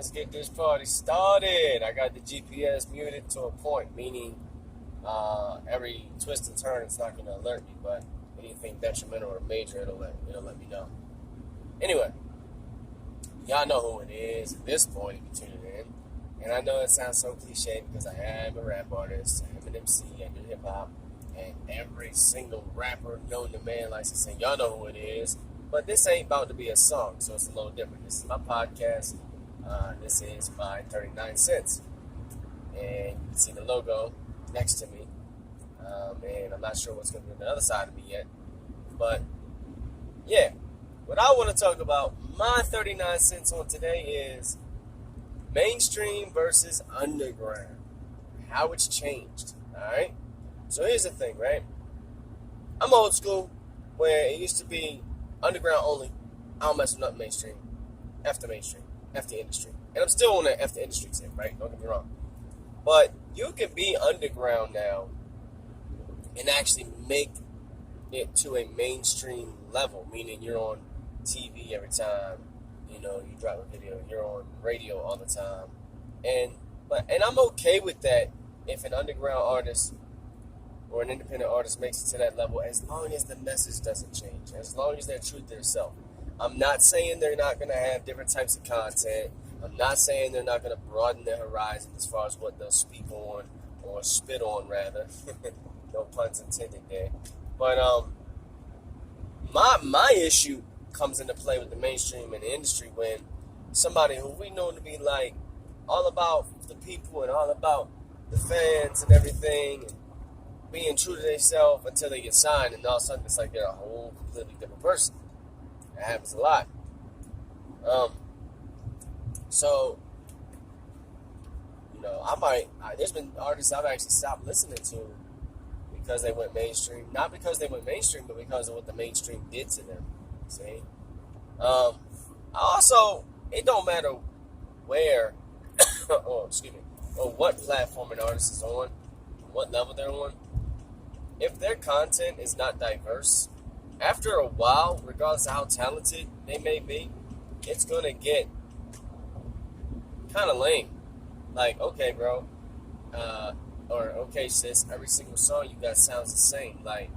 let's get this party started. I got the GPS muted to a point, meaning every twist and turn it's not going to alert me, but anything detrimental or major, it'll let me know. Anyway, y'all know who it is at this point if you tune it in. And I know it sounds so cliche because I am a rap artist, I am an MC, I do hip-hop, and every single rapper known to man likes to say, y'all know who it is. But this ain't about to be a song, so it's a little different. This is my podcast. This is my 39 cents. And you can see the logo next to me. And I'm not sure what's going to be on the other side of me yet. But, yeah. What I want to talk about, my 39 cents on today is mainstream versus underground. How it's changed, alright? So here's the thing, right? I'm old school, where it used to be underground only. I don't mess with nothing mainstream. F the mainstream. F the industry. And I'm still on that F the industry tip, right? Don't get me wrong. But you can be underground now and actually make it to a mainstream level, meaning you're on TV every time, you drop a video, you're on radio all the time. And I'm okay with that if an underground artist or an independent artist makes it to that level, as long as the message doesn't change, as long as they're true to themselves. I'm not saying they're not going to have different types of content. I'm not saying they're not going to broaden their horizon as far as what they'll speak on, or spit on, rather. No puns intended there. But my issue comes into play with the mainstream and the industry when somebody who we know to be like all about the people and all about the fans and everything, and being true to themselves until they get signed, and all of a sudden it's like they're a whole completely different person. That happens a lot. So, there's been artists I've actually stopped listening to because they went mainstream. Not because they went mainstream, but because of what the mainstream did to them. See? Also, it don't matter where, or what platform an artist is on, what level they're on. If their content is not diverse, after a while, regardless of how talented they may be, it's going to get kind of lame. Like, okay, bro, or okay, sis, every single song you got sounds the same. Like,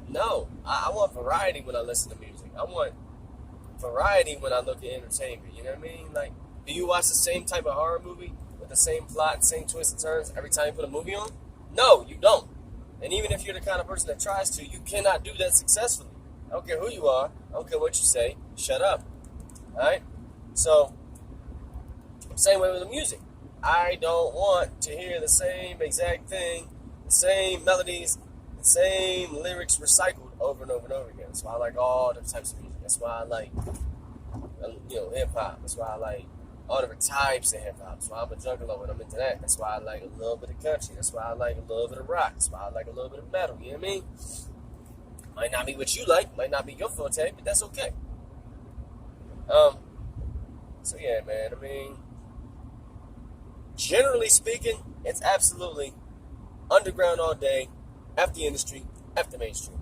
no, I want variety when I listen to music. I want variety when I look at entertainment. You know what I mean? Like, do you watch the same type of horror movie with the same plot, same twists and turns every time you put a movie on? No, you don't. And even if you're the kind of person that tries to, you cannot do that successfully. I don't care who you are. I don't care what you say. Shut up. Alright? So, same way with the music. I don't want to hear the same exact thing, the same melodies, the same lyrics recycled over and over and over again. That's why I like all different types of music. That's why I like, hip-hop. That's why I like all different types of hip-hop. That's why I'm a juggalo and I'm into that. That's why I like a little bit of country. That's why I like a little bit of rock. That's why I like a little bit of metal. You know what I mean? Might not be what you like. Might not be your forte, but that's okay. So yeah, man. I mean, generally speaking, it's absolutely underground all day, F the industry, F the mainstream.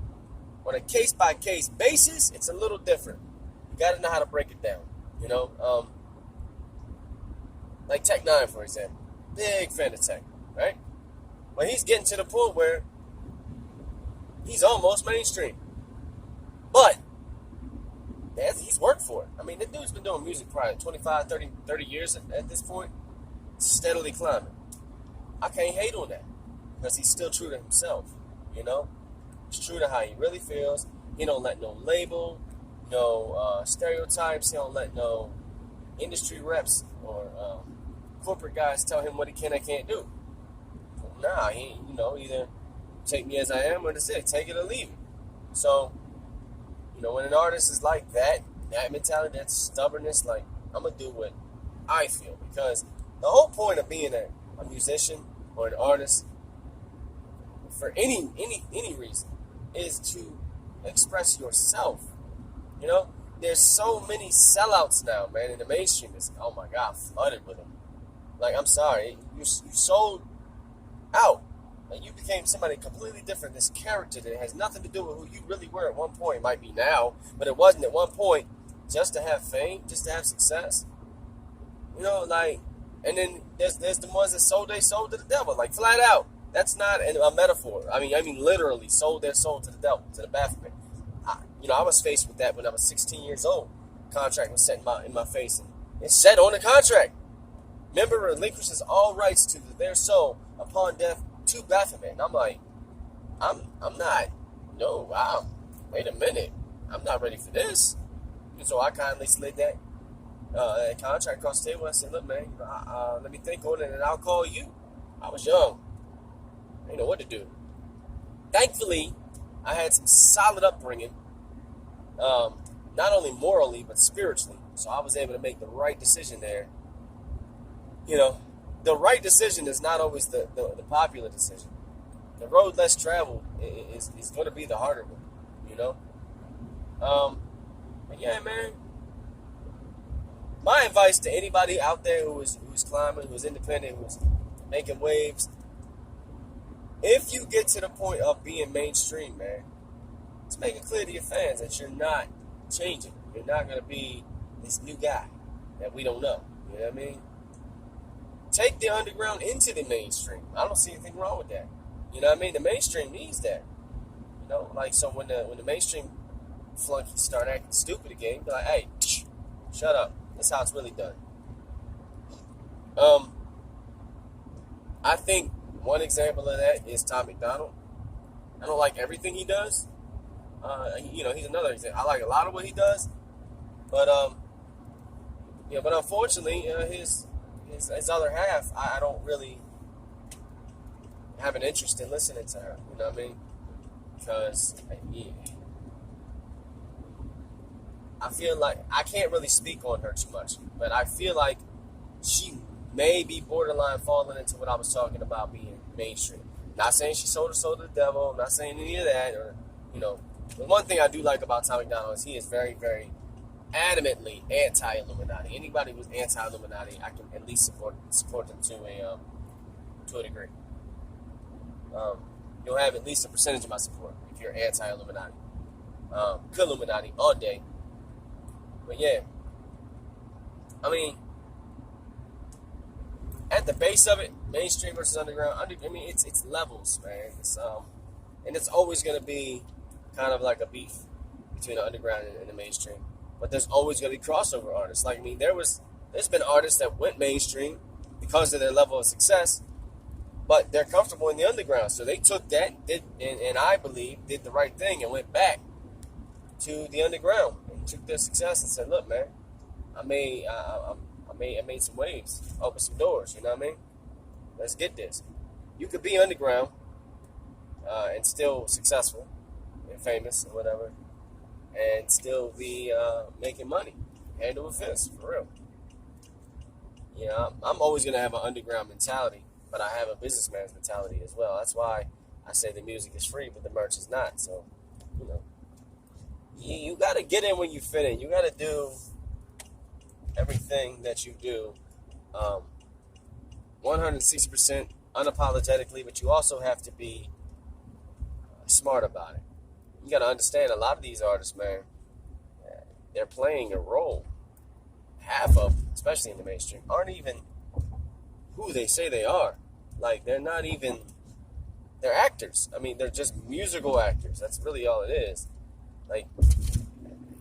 On a case-by-case basis, it's a little different. You got to know how to break it down. Like Tech9, for example. Big fan of Tech, right? But he's getting to the point where he's almost mainstream. But he's worked for it. I mean, the dude's been doing music probably 25, 30 years at this point. Steadily climbing. I can't hate on that because he's still true to himself. He's true to how he really feels. He don't let no label, no stereotypes. He don't let no industry reps or corporate guys tell him what he can and can't do. Nah, he either take me as I am, or that's it, take it or leave it. So, when an artist is like that mentality, that stubbornness, like, I'm gonna do what I feel, because the whole point of being a musician or an artist for any reason is to express yourself. There's so many sellouts now, man, in the mainstream. It's, oh my God, flooded with them. Like, I'm sorry, you sold out. Like, you became somebody completely different. This character that has nothing to do with who you really were at one point. It might be now, but it wasn't at one point. Just to have fame, just to have success. You know, like, and then there's the ones that sold their soul to the devil, like flat out. That's not a metaphor. I mean literally sold their soul to the devil, to the Baphomet. I was faced with that when I was 16 years old. Contract was set in my face, and it said on the contract, member relinquishes all rights to their soul upon death to Baphomet. And I'm like, I'm not. No, wow. Wait a minute. I'm not ready for this. And so I kindly slid that contract across the table. I said, look, man, let me think on it, and I'll call you. I was young. I didn't know what to do. Thankfully, I had some solid upbringing, not only morally, but spiritually. So I was able to make the right decision there. You know, the right decision is not always the popular decision. The road less traveled is going to be the harder one, you know? But yeah, man. My advice to anybody out there who's climbing, who's independent, who's making waves, if you get to the point of being mainstream, man, just make it clear to your fans that you're not changing. You're not going to be this new guy that we don't know. You know what I mean? Take the underground into the mainstream. I don't see anything wrong with that. You know what I mean? The mainstream needs that. You know, like, so when the mainstream flunkies start acting stupid again, be like, hey, shut up. That's how it's really done. I think one example of that is Tom McDonald. I don't like everything he does. He's another example. I like a lot of what he does, but but unfortunately, his other half, I don't really have an interest in listening to her. You know what I mean? Because I feel like I can't really speak on her too much, but I feel like she may be borderline falling into what I was talking about being mainstream. Not saying she sold her soul to the devil. I'm not saying any of that. Or, the one thing I do like about Tom McDonald is he is very, very adamantly anti-Illuminati. Anybody who's anti-Illuminati, I can at least support them to a degree. You'll have at least a percentage of my support if you're anti-Illuminati. Illuminati all day. But yeah, I mean, at the base of it, mainstream versus underground. It's levels, man. And it's always going to be kind of like a beef between the underground and the mainstream. But there's always going to be crossover artists. Like, there's been artists that went mainstream because of their level of success, but they're comfortable in the underground. So they took that, and I believe did the right thing and went back to the underground and took their success and said, "Look, man, I made some waves, opened some doors. You know what I mean? Let's get this. You could be underground and still successful and famous or whatever, and still be making money, hand over fist, for real. I'm always gonna have an underground mentality, but I have a businessman's mentality as well. That's why I say the music is free, but the merch is not. So, you got to get in when you fit in. You got to do everything that you do 160% unapologetically, but you also have to be smart about it. You got to understand a lot of these artists, man, they're playing a role. Half of them, especially in the mainstream, aren't even who they say they are. Like, they're not even, they're actors. I mean, they're just musical actors. That's really all it is. Like,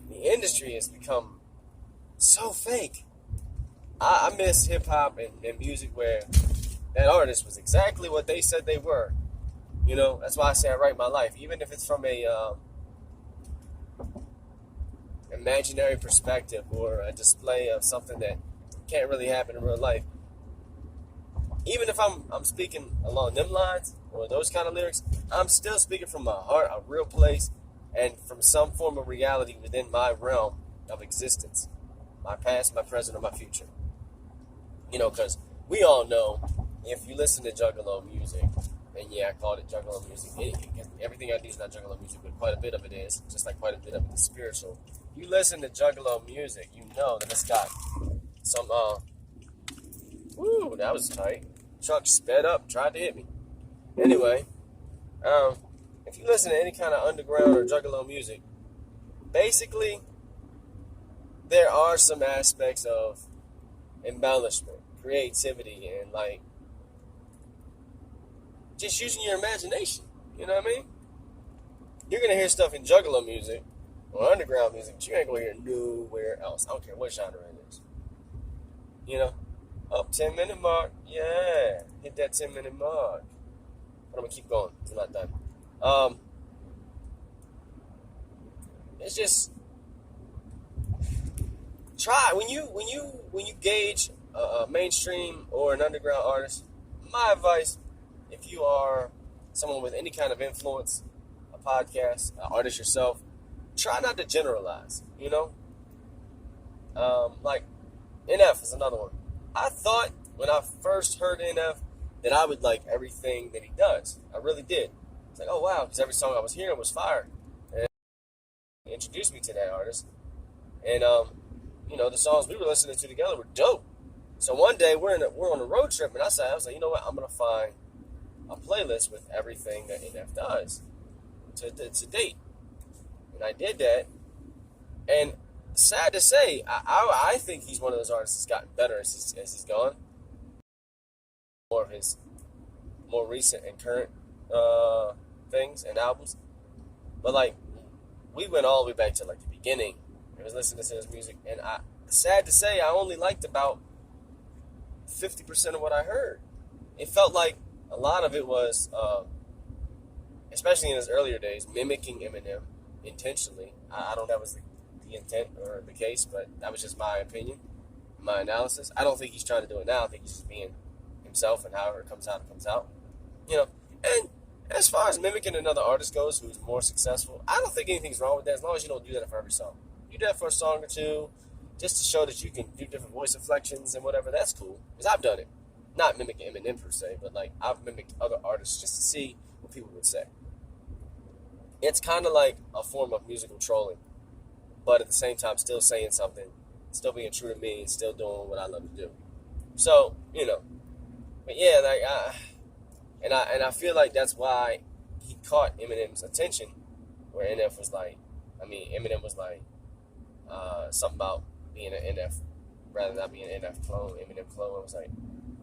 the industry has become so fake. I miss hip-hop and music where that artist was exactly what they said they were. That's why I say I write my life. Even if it's from a imaginary perspective or a display of something that can't really happen in real life. Even if I'm speaking along them lines or those kind of lyrics, I'm still speaking from my heart, a real place, and from some form of reality within my realm of existence. My past, my present, or my future. Because we all know, if you listen to Juggalo music, and yeah, I called it Juggalo music, everything I do is not Juggalo music, but quite a bit of it is, just like quite a bit of it is spiritual. You listen to Juggalo music, you know that it's got some, woo, that was tight. Truck sped up, tried to hit me. Anyway, if you listen to any kind of underground or Juggalo music, basically, there are some aspects of embellishment, creativity, and like just using your imagination. You know what I mean? You're gonna hear stuff in juggalo music or underground music, but you ain't gonna hear nowhere else. I don't care what genre it is. You know? Oh, 10-minute mark. Yeah. Hit that 10-minute mark. But I'm gonna keep going. It's not done. It's just try when you gauge a mainstream or an underground artist. My advice, if you are someone with any kind of influence, a podcast, an artist yourself, try not to generalize. You know, like NF is another one. I thought when I first heard NF that I would like everything that he does. I really did. It's like, oh wow, because every song I was hearing was fire. And it introduced me to that artist. And you know, the songs we were listening to together were dope. So one day we're on a road trip, and I was like, you know what, I'm gonna find a playlist with everything that NF does to date. And I did that. And sad to say, I think he's one of those artists that's gotten better as he's gone. More of his more recent and current things and albums. But like, we went all the way back to like the beginning. I was listening to his music, and sad to say, I only liked about 50% of what I heard. It felt like a lot of it was, especially in his earlier days, mimicking Eminem intentionally. I don't know if that was the intent or the case, but that was just my opinion, my analysis. I don't think he's trying to do it now. I think he's just being himself, and however it comes out, it comes out. You know, and as far as mimicking another artist goes who's more successful, I don't think anything's wrong with that as long as you don't do that for every song. You do that for a song or two, just to show that you can do different voice inflections and whatever. That's cool, because I've done it. Not mimicking Eminem per se, but like I've mimicked other artists just to see what people would say. It's kind of like a form of musical trolling, but at the same time still saying something, still being true to me, and still doing what I love to do. So, you know, but yeah, like I feel like that's why he caught Eminem's attention, where NF was like, Eminem was like something about being an NF rather than not being an NF clone, Eminem clone. I was like,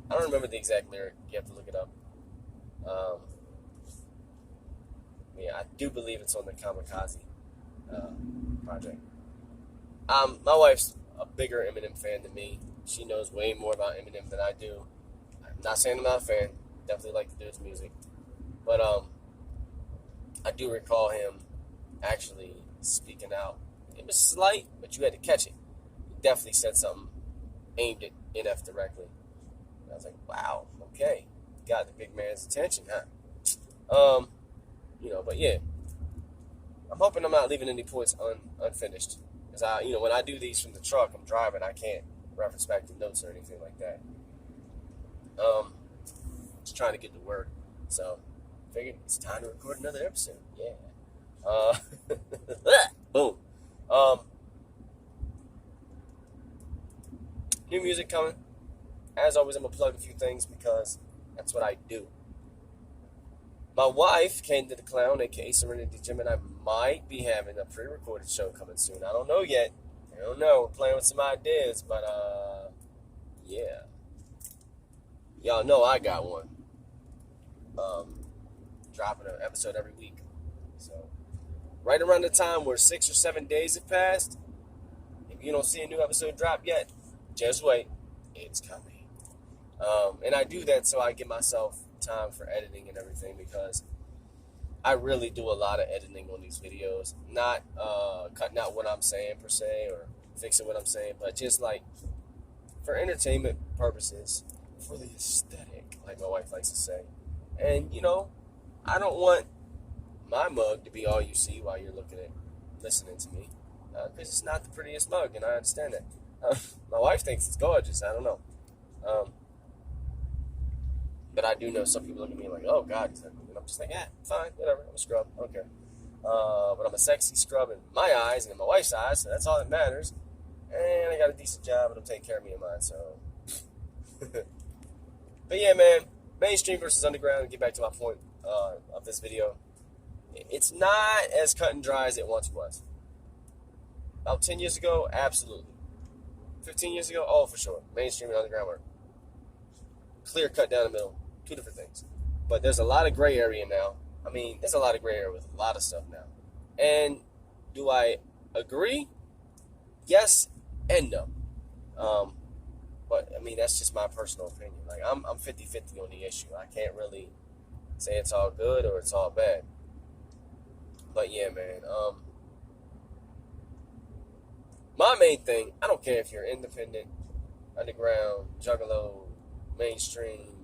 I don't remember the exact lyric. You have to look it up. Yeah, I do believe it's on the Kamikaze project. My wife's a bigger Eminem fan than me. She knows way more about Eminem than I do. I'm not saying I'm not a fan. Definitely like the dude's music. But I do recall him actually speaking out. It was slight, but you had to catch it. He definitely said something aimed at NF directly. And I was like, wow, okay. Got the big man's attention, huh? You know, but yeah. I'm hoping I'm not leaving any points unfinished. Because when I do these from the truck, I'm driving, I can't reference back to notes or anything like that. Just trying to get to work. So, figured it's time to record another episode. Yeah. Boom. New music coming. As always, I'm going to plug a few things because that's what I do. My wife, Candy the Clown, a.k.a. Serenity Gemini, might be having a pre-recorded show coming soon. I don't know yet. I don't know. We're playing with some ideas, but, yeah. Y'all know I got one. Dropping an episode every week. So, right around the time where 6 or 7 days have passed, if you don't see a new episode drop yet, just wait. It's coming. And I do that so I give myself time for editing and everything, because I really do a lot of editing on these videos. Not cutting out what I'm saying per se or fixing what I'm saying, but just like for entertainment purposes, for the aesthetic, like my wife likes to say. And I don't want my mug to be all you see while you're listening to me, because it's not the prettiest mug, and I understand that. My wife thinks it's gorgeous. I don't know. But I do know some people look at me like, oh, God. And I'm just like, fine, whatever. I'm a scrub. Okay. But I'm a sexy scrub in my eyes and in my wife's eyes, so that's all that matters. And I got a decent job, and I'm taking care of me and mine, so. But yeah, man, mainstream versus underground, to get back to my point of this video. It's not as cut and dry as it once was. About 10 years ago, absolutely. 15 years ago, oh, for sure. Mainstream and underground were clear cut down the middle. Two different things. But there's a lot of gray area now. I mean, there's a lot of gray area with a lot of stuff now. And do I agree? Yes and no. But, I mean, that's just my personal opinion. Like, I'm 50-50 on the issue. I can't really say it's all good or it's all bad. But, yeah, man. My main thing, I don't care if you're independent, underground, juggalo, mainstream,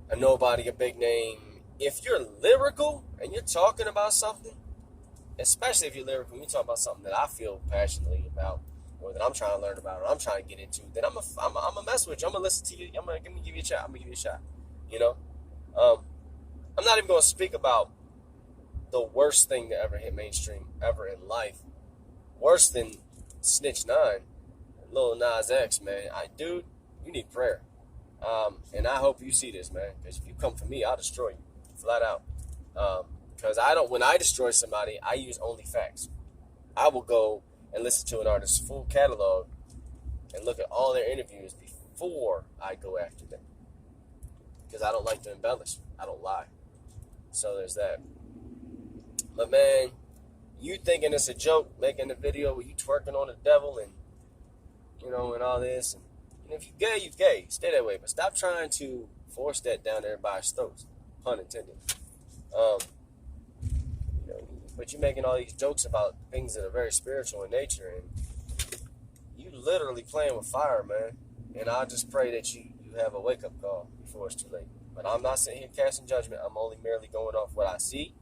a nobody, a big name. If you're lyrical and you're talking about something, especially if you're lyrical and you talk about something that I feel passionately about, or that I'm trying to learn about, or I'm trying to get into, then I'm a mess with you. I'm gonna listen to you. I'm gonna give you a shot. You know, I'm not even gonna speak about the worst thing to ever hit mainstream ever in life, worse than Snitch 9, Lil Nas X, man. Dude, you need prayer. And I hope you see this, man, because if you come for me, I'll destroy you, flat out. Because when I destroy somebody, I use only facts. I will go and listen to an artist's full catalog and look at all their interviews before I go after them. Because I don't like to embellish. I don't lie. So there's that. But man, you thinking it's a joke, making a video where you twerking on the devil and, and all this. And if you gay, you gay. Stay that way. But stop trying to force that down everybody's throats. Pun intended. But you're making all these jokes about things that are very spiritual in nature, and you literally playing with fire, man. And I just pray that you have a wake-up call before it's too late. But I'm not sitting here casting judgment. I'm only merely going off what I see,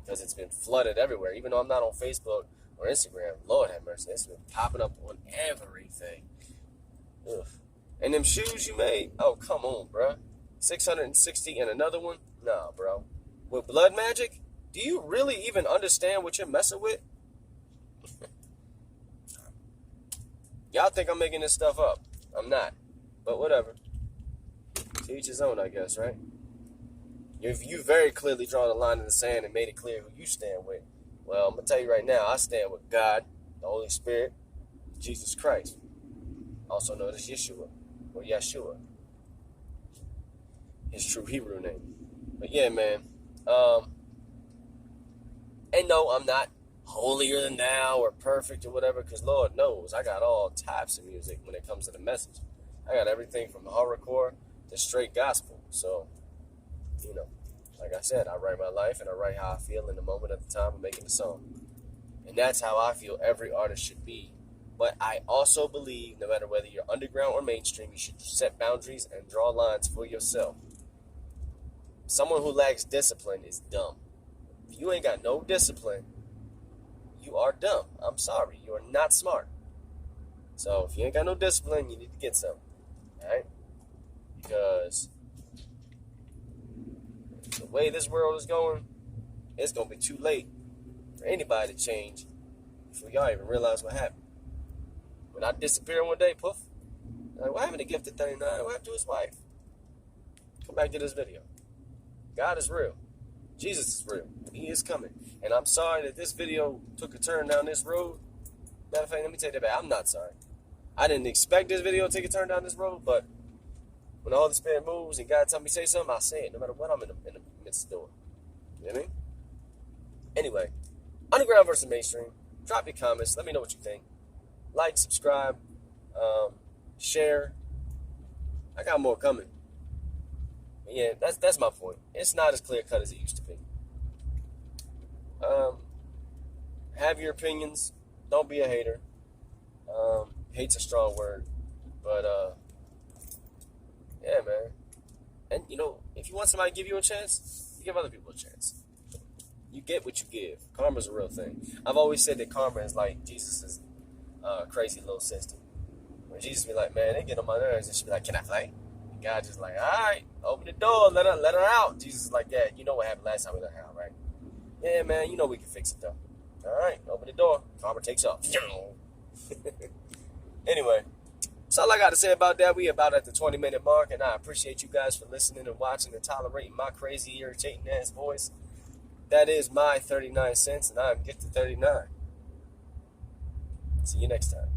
because it's been flooded everywhere. Even though I'm not on Facebook or Instagram, Lord have mercy, it's been popping up on everything. Ugh. And them shoes you made, oh, come on, bro. 660 and another one? Nah, bro. With blood magic? Do you really even understand what you're messing with? Y'all think I'm making this stuff up. I'm not. But whatever. To each his own, I guess, right? You very clearly drawn a line in the sand and made it clear who you stand with. Well, I'm going to tell you right now, I stand with God, the Holy Spirit, Jesus Christ. Also known as Yeshua, or Yeshua. His true Hebrew name. But yeah, man. And no, I'm not holier than thou or perfect or whatever, because Lord knows I got all types of music when it comes to the message. I got everything from horrorcore to straight gospel. So, like I said, I write my life and I write how I feel in the moment at the time of making the song. And that's how I feel every artist should be. But I also believe no matter whether you're underground or mainstream, you should set boundaries and draw lines for yourself. Someone who lacks discipline is dumb. If you ain't got no discipline, you are dumb. I'm sorry. You are not smart. So if you ain't got no discipline, you need to get some. Alright? Because the way this world is going, it's going to be too late for anybody to change before y'all even realize what happened. When I disappear one day, poof. Like, what happened to GIFTED39? What happened to his wife? Come back to this video. God is real. Jesus is real. He is coming. And I'm sorry that this video took a turn down this road. Matter of fact, let me take that back. I'm not sorry. I didn't expect this video to take a turn down this road, but when all the Spirit moves and God tells me to say something, I say it, no matter what I'm in the midst of doing. You know what I mean? Anyway, underground versus mainstream. Drop your comments. Let me know what you think. Like, subscribe, share. I got more coming. But yeah, that's my point. It's not as clear cut as it used to be. Have your opinions. Don't be a hater. Hate's a strong word, but yeah, man. And if you want somebody to give you a chance, you give other people a chance. You get what you give. Karma's a real thing. I've always said that karma is like Jesus' crazy little sister. When Jesus be like, man, they get on my nerves, and she be like, can I play? And God just like, all right, open the door, let her out. Jesus is like, yeah, you know what happened last time we let her out, right? Yeah, man, we can fix it though. All right, open the door. Karma takes off. Anyway, that's all I got to say about that. We about at the 20-minute mark, and I appreciate you guys for listening and watching and tolerating my crazy, irritating ass voice. That is my 39 cents, and I'm GIFTED39. See you next time.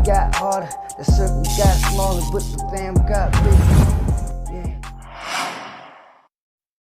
got harder, the circle got smaller, but the fam got bigger.